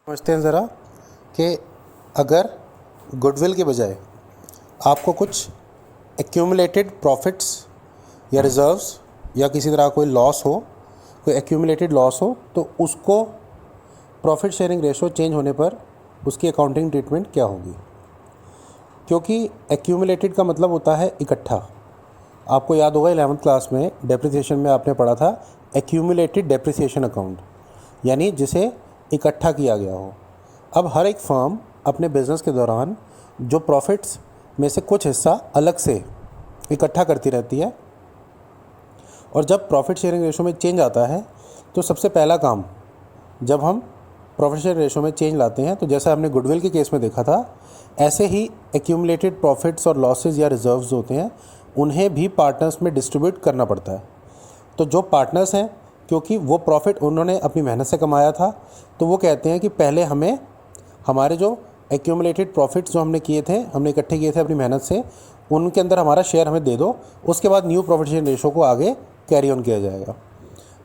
समझते हैं ज़रा कि अगर गुडविल के बजाय आपको कुछ एक्यूमुलेटेड प्रॉफिट्स या रिज़र्व्स या किसी तरह कोई लॉस हो, कोई एक्यूमुलेटेड लॉस हो, तो उसको प्रॉफिट शेयरिंग रेशो चेंज होने पर उसकी अकाउंटिंग ट्रीटमेंट क्या होगी। क्योंकि एक्यूमुलेटेड का मतलब होता है इकट्ठा। आपको याद होगा 11th क्लास में डेप्रिसिएशन में आपने पढ़ा था एक्यूमुलेटेड डेप्रिसिएशन अकाउंट, यानी जिसे इकट्ठा किया गया हो। अब हर एक फर्म अपने बिज़नेस के दौरान जो प्रॉफिट्स में से कुछ हिस्सा अलग से इकट्ठा करती रहती है, और जब प्रॉफिट शेयरिंग रेशो में चेंज आता है तो सबसे पहला काम, जब हम प्रॉफिट शेयरिंग रेशो में चेंज लाते हैं, तो जैसा हमने गुडविल के केस में देखा था, ऐसे ही एक्यूमुलेटेड प्रॉफिट्स और लॉसेज या रिजर्व्स होते हैं, उन्हें भी पार्टनर्स में डिस्ट्रीब्यूट करना पड़ता है। तो जो पार्टनर्स हैं, क्योंकि वो प्रॉफिट उन्होंने अपनी मेहनत से कमाया था, तो वो कहते हैं कि पहले हमें हमारे जो एक्यूमुलेटेड प्रॉफिट्स जो हमने किए थे, हमने इकट्ठे किए थे अपनी मेहनत से, उनके अंदर हमारा शेयर हमें दे दो। उसके बाद न्यू प्रॉफिट शेयरिंग रेशो को आगे कैरी ऑन किया जाएगा।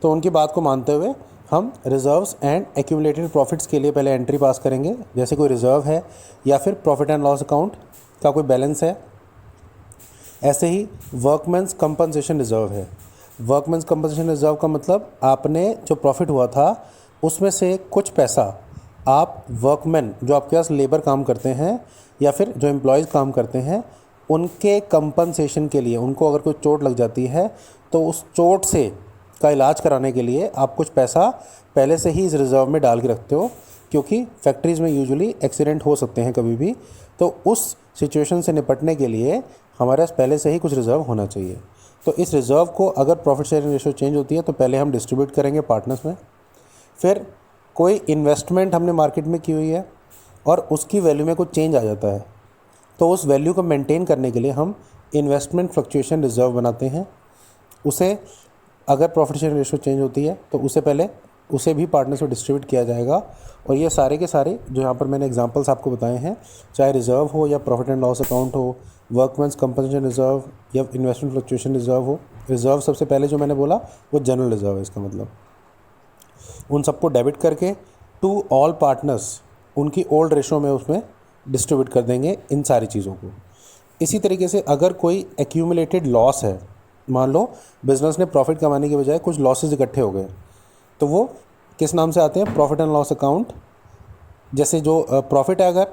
तो उनकी बात को मानते हुए हम रिजर्व्स एंड एक्यूमुलेटेड प्रॉफिट्स के लिए पहले एंट्री पास करेंगे, जैसे कोई रिजर्व है या फिर प्रॉफिट एंड लॉस अकाउंट का कोई बैलेंस है। ऐसे ही वर्कमैन्स कंपनसेशन रिजर्व है। वर्कमैन्स कंपनसेशन रिजर्व का मतलब आपने जो प्रॉफिट हुआ था उसमें से कुछ पैसा आप वर्कमैन, जो आपके पास लेबर काम करते हैं या फिर जो एम्प्लॉयज़ काम करते हैं, उनके कंपनसेशन के लिए, उनको अगर कोई चोट लग जाती है तो उस चोट से का इलाज कराने के लिए आप कुछ पैसा पहले से ही इस रिज़र्व में डाल के रखते हो, क्योंकि फैक्ट्रीज़ में यूजुअली एक्सीडेंट हो सकते हैं कभी भी। तो उस सिचुएशन से निपटने के लिए हमारे पास पहले से ही कुछ रिज़र्व होना चाहिए। तो इस रिज़र्व को अगर प्रॉफिट शेयरिंग रेशो चेंज होती है तो पहले हम डिस्ट्रीब्यूट करेंगे पार्टनर्स में। फिर कोई इन्वेस्टमेंट हमने मार्केट में की हुई है और उसकी वैल्यू में कुछ चेंज आ जाता है, तो उस वैल्यू को मेंटेन करने के लिए हम इन्वेस्टमेंट फ्लक्चुएशन रिजर्व बनाते हैं। उसे अगर प्रॉफिट शेयरिंग रेशो चेंज होती है तो उसे पहले उसे भी पार्टनर्स में डिस्ट्रीब्यूट किया जाएगा। और ये सारे के सारे जो यहाँ पर मैंने एग्जांपल्स आपको बताए हैं, चाहे रिज़र्व हो या प्रॉफिट एंड लॉस अकाउंट हो, वर्कमैन्स कंपनसेशन रिजर्व या इन्वेस्टमेंट फ्लक्चुएशन रिजर्व हो। रिजर्व सबसे पहले जो मैंने बोला वो जनरल रिजर्व है, इसका मतलब उन सबको डेबिट करके टू ऑल पार्टनर्स उनकी ओल्ड रेशो में उसमें डिस्ट्रीब्यूट कर देंगे इन सारी चीज़ों को। इसी तरीके से अगर कोई एक्यूमुलेटेड लॉस है, मान लो बिज़नेस ने प्रॉफिट कमाने के बजाय कुछ लॉसेज इकट्ठे हो गए, तो वो किस नाम से आते हैं? Profit and loss account. जैसे जो प्रॉफिट है, अगर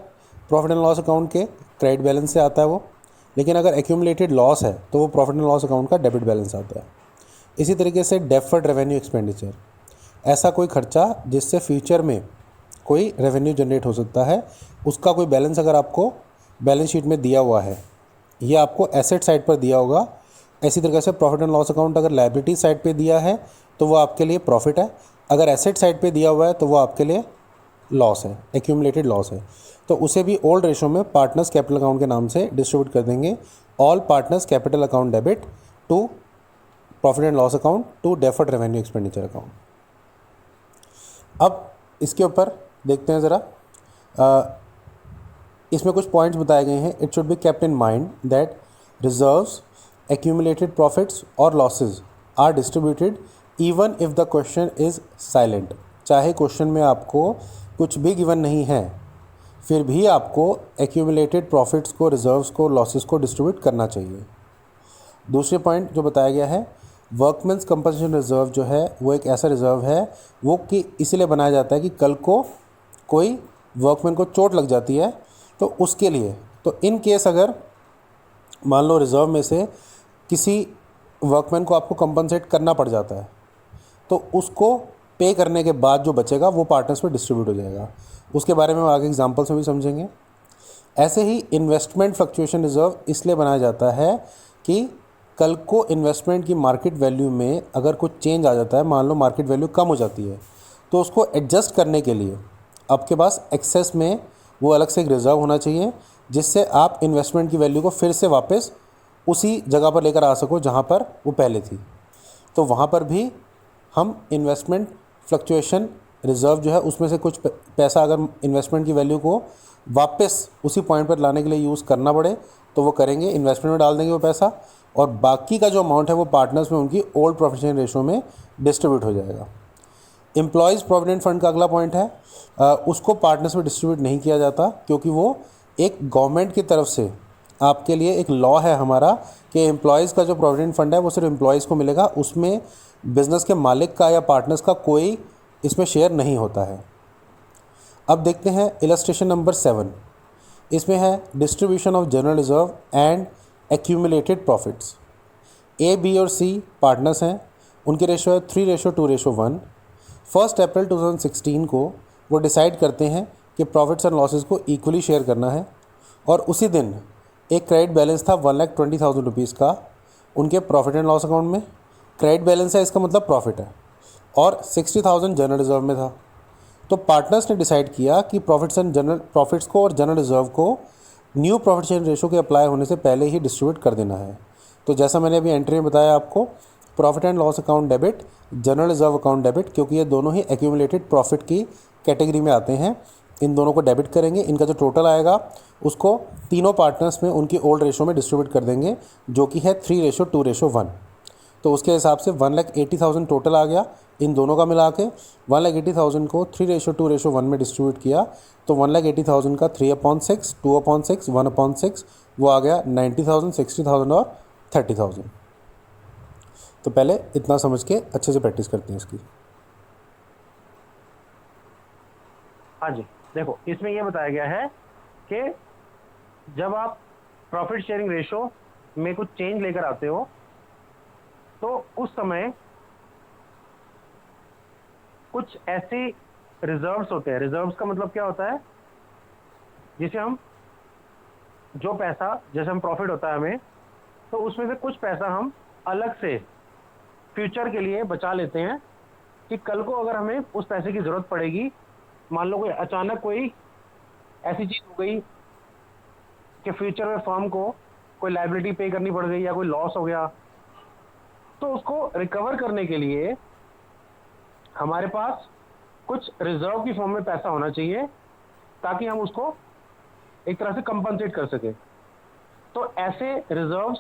प्रॉफिट एंड लॉस अकाउंट के क्रेडिट बैलेंस से आता है वो, लेकिन अगर एक्यूमुलेटेड लॉस है तो वो प्रॉफिट एंड लॉस अकाउंट का डेबिट बैलेंस आता है। इसी तरीके से डेफर्ड रेवेन्यू एक्सपेंडिचर, ऐसा कोई खर्चा जिससे फ्यूचर में कोई रेवेन्यू जनरेट हो सकता है, उसका कोई बैलेंस अगर आपको बैलेंस शीट में दिया हुआ है, ये आपको एसेट साइड पर दिया होगा। इसी तरीके से प्रॉफिट एंड लॉस अकाउंट अगर लायबिलिटी साइड पे दिया है तो वो आपके लिए प्रॉफिट है, अगर एसेट साइड पे दिया हुआ है तो वो आपके लिए लॉस है, एक्यूमुलेटेड लॉस है। तो उसे भी ओल्ड रेशो में पार्टनर्स कैपिटल अकाउंट के नाम से डिस्ट्रीब्यूट कर देंगे। All partners capital account debit to profit and loss account to deferred revenue expenditure account. अब इसके ऊपर देखते हैं ज़रा, इसमें कुछ पॉइंट्स बताए गए हैं। It should be kept in mind that reserves, accumulated profits और losses are distributed even if the question is silent। चाहे क्वेश्चन में आपको कुछ भी गिवन नहीं है, फिर भी आपको accumulated profits को, reserves को, losses को डिस्ट्रीब्यूट करना चाहिए। दूसरे पॉइंट जो बताया गया है, वर्कमैन्स कंपनसेशन रिजर्व जो है वो एक ऐसा रिजर्व है वो कि इसलिए बनाया जाता है कि कल को कोई वर्कमैन को चोट लग जाती है तो उसके लिए, तो इन केस अगर मान लो रिजर्व में से किसी वर्कमैन को आपको कंपनसेट करना पड़ जाता है, तो उसको पे करने के बाद जो बचेगा वो पार्टनर्स में डिस्ट्रीब्यूट हो जाएगा। उसके बारे में हम आगे एग्जांपल्स में भी समझेंगे। ऐसे ही इन्वेस्टमेंट फ्लक्चुएशन रिजर्व इसलिए बनाया जाता है कि कल को इन्वेस्टमेंट की मार्केट वैल्यू में अगर कुछ चेंज आ जाता है, मान लो मार्केट वैल्यू कम हो जाती है, तो उसको एडजस्ट करने के लिए आपके पास एक्सेस में वो अलग से एक रिज़र्व होना चाहिए, जिससे आप इन्वेस्टमेंट की वैल्यू को फिर से वापस उसी जगह पर लेकर आ सको जहाँ पर वो पहले थी। तो वहाँ पर भी हम इन्वेस्टमेंट फ्लक्चुएशन रिज़र्व जो है उसमें से कुछ पैसा अगर इन्वेस्टमेंट की वैल्यू को वापस उसी पॉइंट पर लाने के लिए यूज़ करना पड़े तो वो करेंगे, इन्वेस्टमेंट में डाल देंगे वो पैसा, और बाकी का जो अमाउंट है वो पार्टनर्स में उनकी ओल्ड प्रॉफिट शेयरिंग रेशो में डिस्ट्रीब्यूट हो जाएगा। एम्प्लॉयज़ प्रोविडेंट फंड का अगला पॉइंट है, उसको पार्टनर्स में डिस्ट्रीब्यूट नहीं किया जाता, क्योंकि वो एक गवर्नमेंट की तरफ से आपके लिए एक लॉ है हमारा कि एम्प्लॉयज़ का जो प्रोविडेंट फंड है वो सिर्फ एम्प्लॉयज़ को मिलेगा, उसमें बिज़नेस के मालिक का या पार्टनर्स का कोई इसमें शेयर नहीं होता है। अब देखते हैं इलस्ट्रेशन नंबर 7। इसमें है distribution of general reserve and accumulated profits. A, B और सी पार्टनर्स हैं, उनकी रेशो है 3:2:1। 1 अप्रैल 2016 को वो डिसाइड करते हैं कि प्रॉफिट्स एंड लॉसेस को इक्वली शेयर करना है, और उसी दिन एक क्रेडिट बैलेंस था 1,20,000 रुपीज़ का उनके प्रॉफिट एंड लॉस अकाउंट में। क्रेडिट बैलेंस है, इसका मतलब प्रॉफिट है, और 60,000 जनरल रिजर्व में था। तो पार्टनर्स ने डिसाइड किया कि प्रॉफिट्स को और जनरल रिजर्व को न्यू प्रॉफिट शेयरिंग रेशो के अप्लाई होने से पहले ही डिस्ट्रीब्यूट कर देना है। तो जैसा मैंने अभी एंट्री में बताया आपको, profit and loss account debit, general reserve account debit, क्योंकि ये दोनों ही एक्यूमुलेटेड प्रॉफिट की कैटेगरी में आते हैं, इन दोनों को डेबिट करेंगे। इनका जो टोटल आएगा उसको तीनों पार्टनर्स में उनकी ओल्ड रेशो में डिस्ट्रीब्यूट कर देंगे, जो कि है 3:2:1। तो उसके हिसाब से 1,80,000 टोटल आ गया इन दोनों का मिला के। 1,80,000 को 3:2:1 में डिस्ट्रीब्यूट किया, तो 1,80,000 का 3/6, 2/6, 1/6 वो आ गया 90,000, 60,000 और 30,000। तो पहले इतना समझ के अच्छे से प्रैक्टिस करते हैं इसकी। हाँ जी, देखो इसमें ये बताया गया है कि जब आप प्रॉफिट शेयरिंग रेशो में कुछ चेंज लेकर आते हो तो उस समय कुछ ऐसे रिजर्व्स होते हैं। रिजर्व्स का मतलब क्या होता है, जिसे हम जो पैसा जैसे हम प्रॉफिट होता है हमें, तो उसमें से कुछ पैसा हम अलग से फ्यूचर के लिए बचा लेते हैं कि कल को अगर हमें उस पैसे की ज़रूरत पड़ेगी, मान लो कोई अचानक कोई ऐसी चीज़ हो गई कि फ्यूचर में फर्म को कोई लायबिलिटी पे करनी पड़ गई या कोई लॉस हो गया, तो उसको रिकवर करने के लिए हमारे पास कुछ रिजर्व की फॉर्म में पैसा होना चाहिए, ताकि हम उसको एक तरह से कंपनसेट कर सके। तो ऐसे रिजर्व्स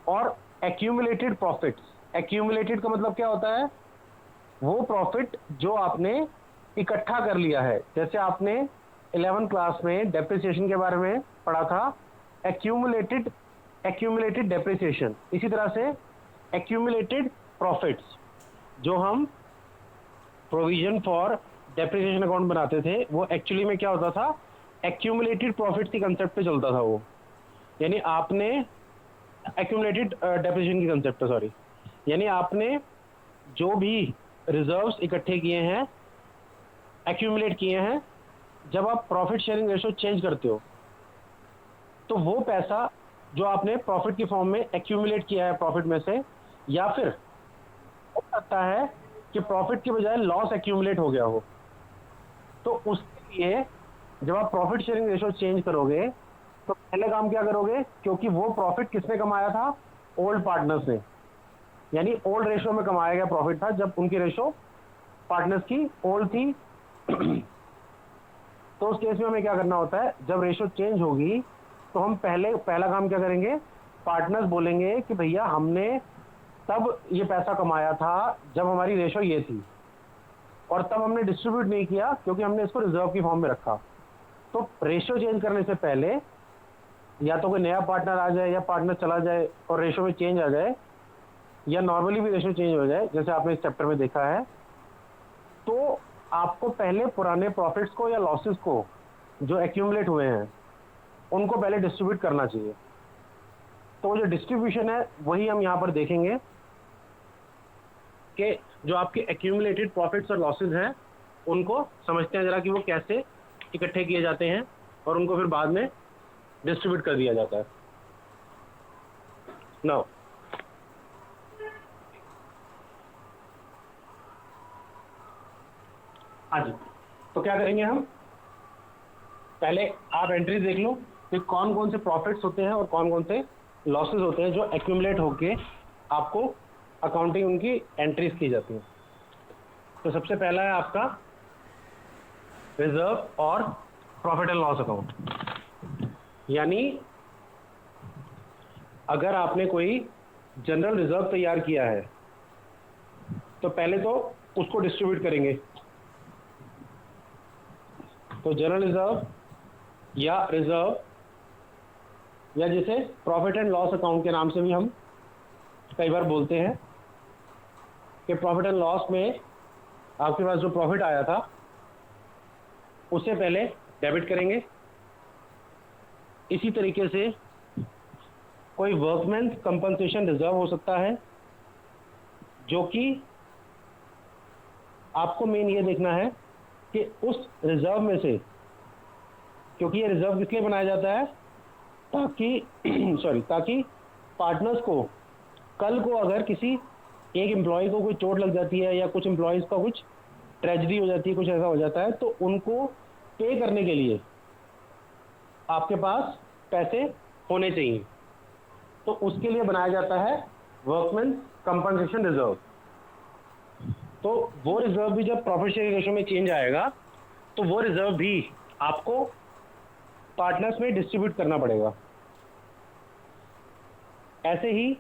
और एक्यूमुलेटेड प्रॉफिट्स, एक्यूमुलेटेड का मतलब क्या होता है, वो प्रॉफिट जो आपने इकट्ठा कर लिया है। जैसे आपने 11th क्लास में डेप्रिसिएशन के बारे में पढ़ा था, एक्यूमुलेटेड डेप्रिसिएशन। इसी तरह से एक्यूमुलेटेड प्रॉफिट्स, जो हम प्रोविजन फॉर डेप्रिसिएशन अकाउंट बनाते थे, वो एक्चुअली में क्या होता था, एक्यूमुलेटेड प्रॉफिट्स की कंसेप्ट पे चलता था वो। यानी आपने एक्यूमुलेटेड डेप्रिसिएशन की कंसेप्ट पे, सॉरी, यानी आपने जो भी रिजर्व्स इकट्ठे किए हैं, एक्यूमुलेट किए हैं, जब आप प्रॉफिट शेयरिंग रेशो चेंज करते हो तो वो पैसा जो आपने प्रॉफिट की फॉर्म में एक्यूमुलेट किया है प्रॉफिट में से, या फिर हो सकता है कि प्रॉफिट के बजाय लॉस एक्यूमुलेट हो गया हो, तो उसके लिए जब आप प्रॉफिट शेयरिंग रेशो चेंज करोगे तो पहले काम क्या करोगे, क्योंकि वो प्रॉफिट किसने कमाया था, ओल्ड पार्टनर्स ने, यानी ओल्ड रेशो में कमाया गया प्रॉफिट था जब उनकी रेशो पार्टनर्स की ओल्ड थी। तो उस केस में हमें क्या करना होता है, जब रेशो चेंज होगी तो हम पहला काम क्या करेंगे, पार्टनर्स बोलेंगे कि भैया हमने तब ये पैसा कमाया था जब हमारी रेशो ये थी, और तब हमने डिस्ट्रीब्यूट नहीं किया क्योंकि हमने इसको रिजर्व की फॉर्म में रखा। तो रेशो चेंज करने से पहले या तो कोई नया पार्टनर आ जाए या पार्टनर चला जाए और रेशो में चेंज आ जाए, या नॉर्मली भी रेशो चेंज हो जाए, जैसे आपने इस चैप्टर में देखा है, तो आपको पहले पुराने प्रॉफिट्स को या लॉसेस को जो एक्यूमुलेट हुए हैं उनको पहले डिस्ट्रीब्यूट करना चाहिए। तो वो जो डिस्ट्रीब्यूशन है वही हम यहाँ पर देखेंगे कि जो आपके एक्यूमुलेटेड प्रॉफिट्स और लॉसेस हैं उनको समझते हैं जरा कि वो कैसे इकट्ठे किए जाते हैं और उनको फिर बाद में डिस्ट्रीब्यूट कर दिया जाता है। नाउ हाँ जी, तो क्या करेंगे हम, पहले आप एंट्रीज देख लो कि कौन कौन से प्रॉफिट्स होते हैं और कौन कौन से लॉसेस होते हैं जो एक्यूमुलेट होके आपको अकाउंटिंग उनकी एंट्रीज की जाती हैं। तो सबसे पहला है आपका रिजर्व और प्रॉफिट एंड लॉस अकाउंट। यानी अगर आपने कोई जनरल रिजर्व तैयार किया है तो पहले तो उसको डिस्ट्रीब्यूट करेंगे। तो जनरल रिजर्व या रिजर्व, या जिसे प्रॉफिट एंड लॉस अकाउंट के नाम से भी हम कई बार बोलते हैं, कि प्रॉफिट एंड लॉस में आपके पास जो प्रॉफिट आया था उसे पहले डेबिट करेंगे। इसी तरीके से कोई वर्कमैन कंपनसेशन रिजर्व हो सकता है, जो कि आपको मेन ये देखना है कि उस रिजर्व में से, क्योंकि ये रिजर्व किस लिए बनाया जाता है, ताकि ताकि पार्टनर्स को कल को अगर किसी एक एम्प्लॉय को कोई चोट लग जाती है या कुछ एम्प्लॉयज़ का कुछ ट्रेजेडी हो जाती है, कुछ ऐसा हो जाता है, तो उनको पे करने के लिए आपके पास पैसे होने चाहिए। तो उसके लिए बनाया जाता है वर्कमैन कंपनसेशन रिजर्व। तो वो रिजर्व भी जब प्रॉफिट शेयरिंग रेशो में चेंज आएगा तो वो रिजर्व भी आपको पार्टनर्स में डिस्ट्रीब्यूट करना पड़ेगा। ऐसे ही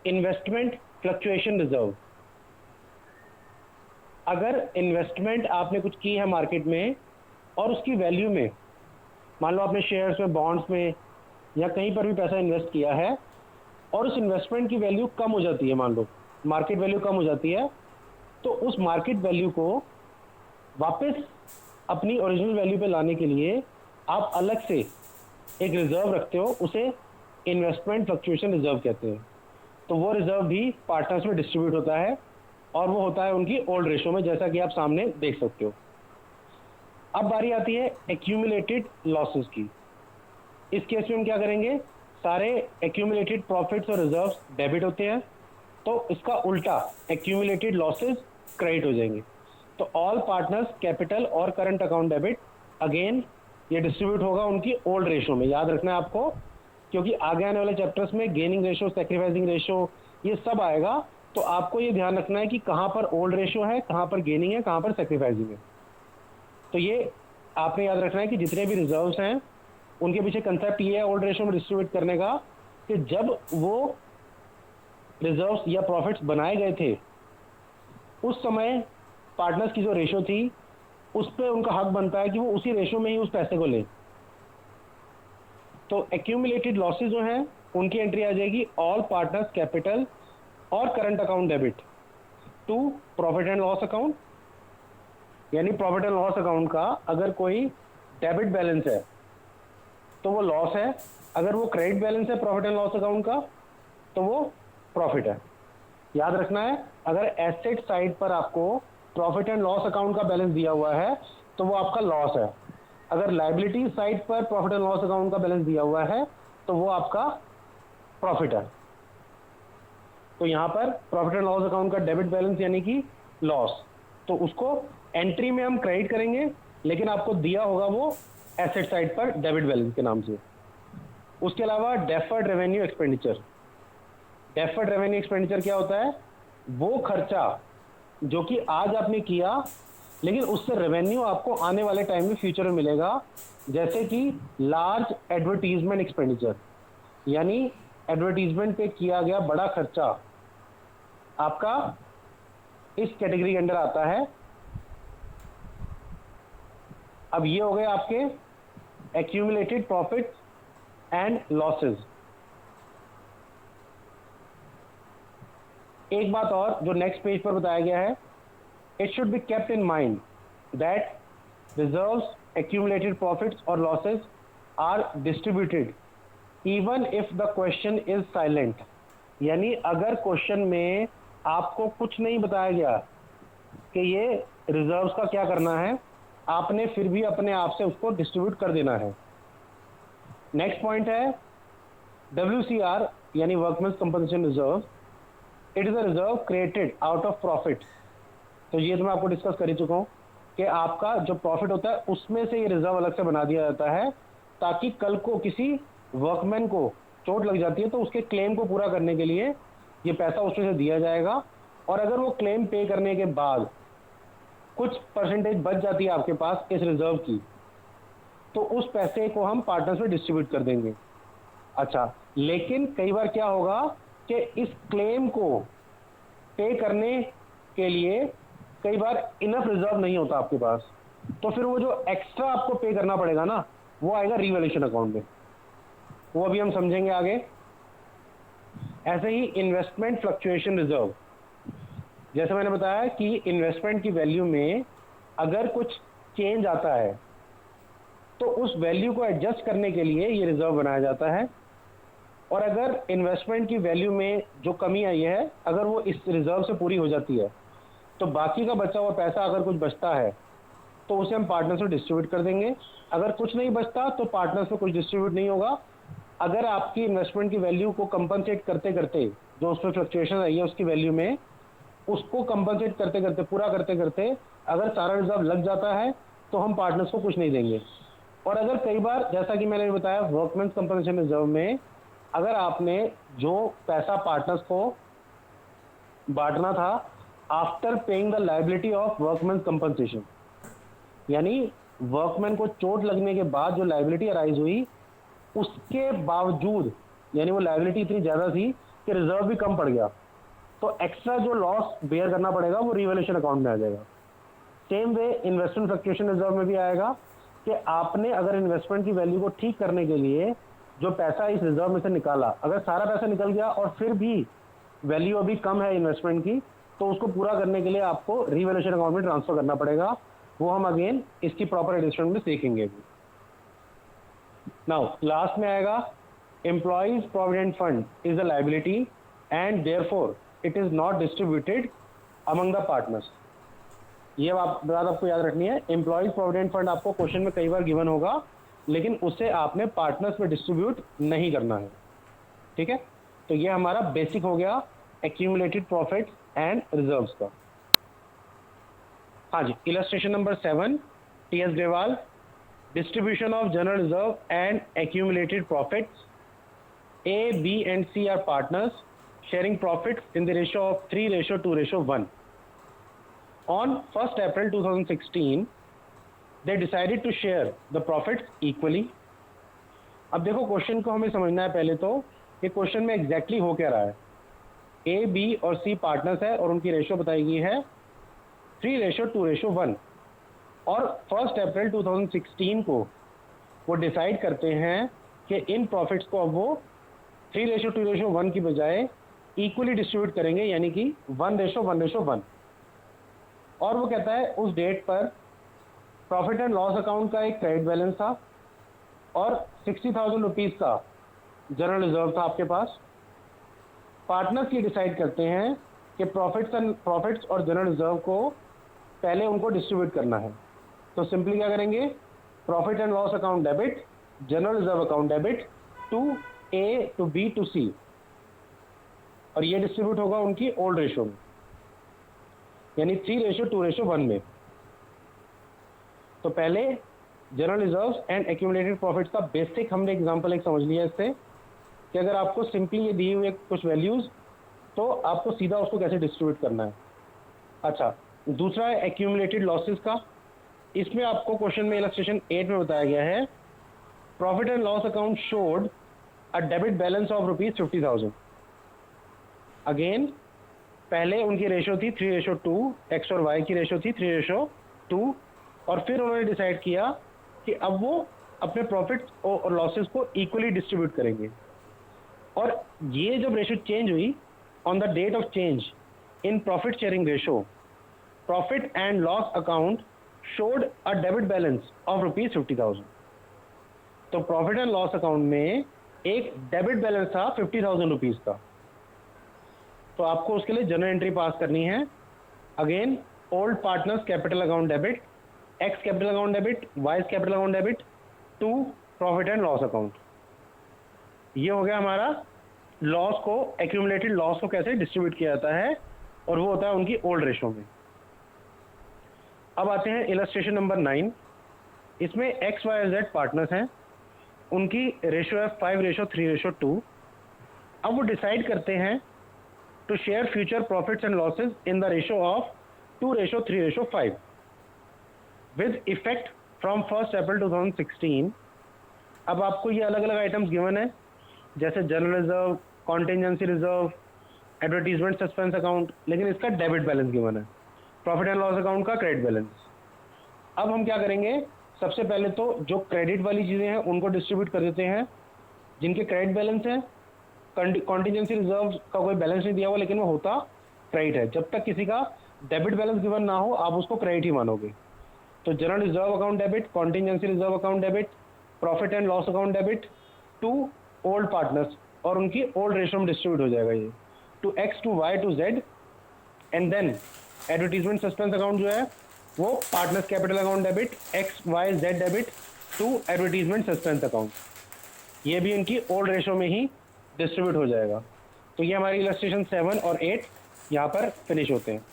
इन्वेस्टमेंट फ्लक्चुएशन रिजर्व, अगर इन्वेस्टमेंट आपने कुछ की है मार्केट में और उसकी वैल्यू में, मान लो आपने शेयर्स में, बॉन्ड्स में या कहीं पर भी पैसा इन्वेस्ट किया है और उस इन्वेस्टमेंट की वैल्यू कम हो जाती है, मान लो मार्केट वैल्यू कम हो जाती है, तो उस मार्केट वैल्यू को वापस अपनी ओरिजिनल वैल्यू पे लाने के लिए आप अलग से एक रिजर्व रखते हो, उसे इन्वेस्टमेंट फ्लक्चुएशन रिजर्व कहते हैं। तो वो रिजर्व भी पार्टनर्स में डिस्ट्रीब्यूट होता है और वो होता है उनकी ओल्ड रेशो में, जैसा कि आप सामने देख सकते हो। अब बारी आती है एक्यूमुलेटेड लॉसेस की। इस केस में हम क्या करेंगे, सारे एक्यूमुलेटेड प्रॉफिट्स और रिजर्व्स डेबिट होते हैं, तो इसका उल्टा एक्यूमुलेटेड लॉसेस क्रेडिट हो जाएंगे। तो ऑल पार्टनर्स कैपिटल और करंट अकाउंट डेबिट, अगेन ये डिस्ट्रीब्यूट होगा उनकी ओल्ड रेशो में। याद रखना है आपको, क्योंकि आगे आने वाले चैप्टर्स में गेनिंग रेशो, सैक्रिफाइसिंग रेशो, ये सब आएगा, तो आपको ये ध्यान रखना है कि कहाँ पर ओल्ड रेशो है, कहाँ पर गेनिंग है, कहाँ पर सैक्रिफाइसिंग है। तो ये आपने याद रखना है कि जितने भी रिजर्व्स हैं उनके पीछे कंसेप्ट ये है ओल्ड रेशो में डिस्ट्रीब्यूट करने का, कि जब वो रिजर्व्स या प्रॉफिट्स बनाए गए थे उस समय पार्टनर्स की जो रेशो थी उस पर उनका हक बनता है कि वो उसी रेशो में ही उस पैसे को लें। तो एक्यूमुलेटेड लॉसेस जो हैं उनकी एंट्री आ जाएगी ऑल पार्टनर्स कैपिटल और current account debit to profit and loss account. यानी प्रॉफिट एंड लॉस अकाउंट का अगर कोई डेबिट बैलेंस है तो वो लॉस है, अगर वो क्रेडिट बैलेंस है प्रॉफिट एंड लॉस अकाउंट का तो वो प्रॉफिट है। याद रखना है, अगर एसेट साइड पर आपको प्रॉफिट एंड लॉस अकाउंट का बैलेंस दिया हुआ है तो वो आपका लॉस है, अगर लायबिलिटी साइड पर प्रॉफिट एंड लॉस अकाउंट का बैलेंस दिया हुआ है तो वो आपका प्रॉफिट है। तो यहाँ पर प्रॉफिट एंड लॉस अकाउंट का डेबिट बैलेंस यानी कि लॉस, तो उसको एंट्री में हम क्रेडिट करेंगे, लेकिन आपको दिया होगा वो एसेट साइड पर डेबिट बैलेंस के नाम से। उसके अलावा deferred revenue expenditure. Deferred revenue expenditure क्या होता है, वो खर्चा जो कि आज आपने किया लेकिन उससे रेवेन्यू आपको आने वाले टाइम में फ्यूचर में मिलेगा, जैसे कि लार्ज एडवर्टीजमेंट एक्सपेंडिचर, यानी एडवर्टीजमेंट पे किया गया बड़ा खर्चा आपका इस कैटेगरी के अंडर आता है। अब ये हो गए आपके एक्यूमुलेटेड प्रॉफिट एंड लॉसेस। एक बात और जो नेक्स्ट पेज पर बताया गया है, it should be kept in mind that reserves, accumulated profits और losses are distributed even if the question is silent. यानी अगर क्वेश्चन में आपको कुछ नहीं बताया गया कि ये रिजर्व्स का क्या करना है, आपने फिर भी अपने आप से उसको डिस्ट्रीब्यूट कर देना है। नेक्स्ट पॉइंट है WCR यानी workmen's compensation reserve. It is a reserve created out of profit. तो ये तो मैं आपको डिस्कस कर ही चुका हूँ कि आपका जो प्रॉफिट होता है उसमें से ये रिजर्व अलग से बना दिया जाता है, ताकि कल को किसी वर्कमैन को चोट लग जाती है तो उसके क्लेम को पूरा करने के लिए ये पैसा उसमें से दिया जाएगा, और अगर वो क्लेम पे करने के बाद कुछ परसेंटेज बच जाती है आपके पास इस रिजर्व की, तो उस पैसे को हम पार्टनर्स में डिस्ट्रीब्यूट कर देंगे। अच्छा, लेकिन कई बार क्या होगा कि इस क्लेम को पे करने के लिए कई बार इनफ रिजर्व नहीं होता आपके पास, तो फिर वो जो एक्स्ट्रा आपको पे करना पड़ेगा ना, वो आएगा रिवैल्यूएशन अकाउंट में, वो अभी हम समझेंगे आगे। ऐसे ही इन्वेस्टमेंट फ्लक्चुएशन रिजर्व, जैसे मैंने बताया कि इन्वेस्टमेंट की वैल्यू में अगर कुछ चेंज आता है तो उस वैल्यू को एडजस्ट करने के लिए ये रिजर्व बनाया जाता है। और अगर इन्वेस्टमेंट की वैल्यू में जो कमी आई है, अगर वो इस रिजर्व से पूरी हो जाती है, तो बाकी का बचा हुआ पैसा अगर कुछ बचता है तो उसे हम पार्टनर्स में डिस्ट्रीब्यूट कर देंगे। अगर कुछ नहीं बचता तो पार्टनर्स में कुछ डिस्ट्रीब्यूट नहीं होगा। अगर आपकी इन्वेस्टमेंट की वैल्यू को कंपनसेट करते करते, जो उसमें फ्लक्चुएशन आई है उसकी वैल्यू में, उसको कंपनसेट करते करते, पूरा करते करते अगर सारा रिजर्व लग जाता है तो हम पार्टनर्स को कुछ नहीं देंगे। और अगर कई बार, जैसा कि मैंने बताया, वर्कमैन्स कंपनसेशन रिजर्व में अगर आपने जो पैसा पार्टनर्स को बांटना था after paying the liability of workmen's compensation, यानी वर्कमैन को चोट लगने के बाद जो लायबिलिटी अराइज हुई, उसके बावजूद, यानी वो लायबिलिटी इतनी ज़्यादा थी कि रिजर्व भी कम पड़ गया, तो एक्स्ट्रा जो लॉस बेयर करना पड़ेगा वो रिवैल्यूएशन अकाउंट में आ जाएगा। Same way investment fluctuation reserve में भी आएगा कि आपने अगर इन्वेस्टमेंट की वैल्यू को ठीक करने के लिए जो पैसा इस रिजर्व में से निकाला, अगर सारा पैसा निकल गया और फिर भी वैल्यू अभी कम है इन्वेस्टमेंट की, तो उसको पूरा करने के लिए आपको रिवैल्यूएशन अकाउंट में ट्रांसफर करना पड़ेगा। वो हम अगेन इसकी प्रॉपर एडिशन में सीखेंगे। नाउ लास्ट में आएगा employees provident fund is a liability and therefore it is not distributed among the partners. ये बात आपको याद रखनी है। एम्प्लॉइज प्रोविडेंट फंड आपको क्वेश्चन में कई बार गिवन होगा, लेकिन उसे आपने पार्टनर्स में डिस्ट्रीब्यूट नहीं करना है, ठीक है। तो ये हमारा बेसिक हो गया एक्यूमुलेटेड प्रॉफिट एंड रिजर्व्स का। हाँ जी, illustration number 7, T S. Grewal, distribution of general reserve and accumulated profits. A, B and C are partners sharing profits in the ratio of 3:2:1. On 1st April 2016, they decided to share the profits equally. अब देखो question को हमें समझना है पहले तो कि question में एग्जैक्टली हो क्या रहा है। A, B और C पार्टनर्स है और उनकी रेशियो बताई गई है 3:2:1 और 1 अप्रैल 2016 को वो डिसाइड करते हैं कि इन प्रॉफिट्स को अब वो 3:2:1 की बजाय इक्वली डिस्ट्रीब्यूट करेंगे, यानी कि 1:1:1। और वो कहता है उस डेट पर प्रॉफिट एंड लॉस अकाउंट का एक क्रेडिट बैलेंस था और 60,000 रुपीज़ का जनरल रिजर्व था आपके पास। पार्टनर्स ये डिसाइड करते हैं कि प्रॉफिट्स और जनरल रिजर्व को पहले उनको डिस्ट्रीब्यूट करना है। तो सिंपली क्या करेंगे, profit and loss account debit, general reserve account debit to A to B to C, और ये डिस्ट्रीब्यूट होगा उनकी ओल्ड रेशियो में, यानी 3:2:1 में। तो पहले general reserves and accumulated profits का बेसिक हमने एग्जांपल एक समझ लिया इससे कि अगर आपको सिंपली ये दी हुई कुछ वैल्यूज, तो आपको सीधा उसको कैसे डिस्ट्रीब्यूट करना है। अच्छा, दूसरा है एक्यूमुलेटेड लॉसेस का। इसमें आपको क्वेश्चन में इलस्ट्रेशन 8 में बताया गया है profit and loss account showed a debit balance of ₹50,000। Again पहले उनकी रेशियो थी 3:2, एक्स और वाई की रेशियो थी 3:2, और फिर उन्होंने डिसाइड किया कि अब वो अपने प्रॉफिट्स और लॉसेस को इक्वली डिस्ट्रीब्यूट करेंगे। और ये जब रेशियो चेंज हुई, on the date of change in profit sharing ratio, profit and loss account showed a debit balance of ₹50,000। तो प्रॉफिट एंड लॉस अकाउंट में एक डेबिट बैलेंस था 50,000 रुपीज़ का। तो आपको उसके लिए जनरल एंट्री पास करनी है। Again old partners capital account debit, X capital account debit, Y capital account debit to profit and loss account. ये हो गया हमारा लॉस को, एक्यूमुलेटेड लॉस को कैसे डिस्ट्रीब्यूट किया जाता है, और वो होता है उनकी ओल्ड रेशियो में। अब आते हैं इलस्ट्रेशन नंबर 9। इसमें एक्स वाई जेड पार्टनर्स हैं, उनकी रेशियो है 5:3:2। अब वो डिसाइड करते हैं to share future profits and losses in the ratio of 2:3:5 with effect from 1 April 2016। अब आपको ये अलग अलग आइटम्स गिवन है, जैसे general reserve, contingency reserve, advertisement suspense account, लेकिन इसका डेबिट बैलेंस गिवन है। प्रॉफिट एंड लॉस अकाउंट का क्रेडिट बैलेंस। अब हम क्या करेंगे, सबसे पहले तो जो क्रेडिट वाली चीज़ें हैं उनको डिस्ट्रीब्यूट कर देते हैं। जिनके क्रेडिट बैलेंस है, कॉन्टीजेंसी रिजर्व का कोई बैलेंस नहीं दिया हुआ लेकिन वो होता क्रेडिट है। जब तक किसी का डेबिट बैलेंस गिवन ना हो आप उसको क्रेडिट ही मानोगे। तो general reserve account debit, contingency reserve account debit, profit and loss account debit to old partners, और उनकी ओल्ड रेशो में डिस्ट्रीब्यूट हो जाएगा ये to X to Y to Z. And then advertisement suspense account जो है वो partners capital account debit X Y Z debit to advertisement suspense account, ये भी इनकी ओल्ड रेशो में ही डिस्ट्रीब्यूट हो जाएगा। तो ये हमारी इलस्ट्रेशन 7 और 8 यहाँ पर फिनिश होते हैं।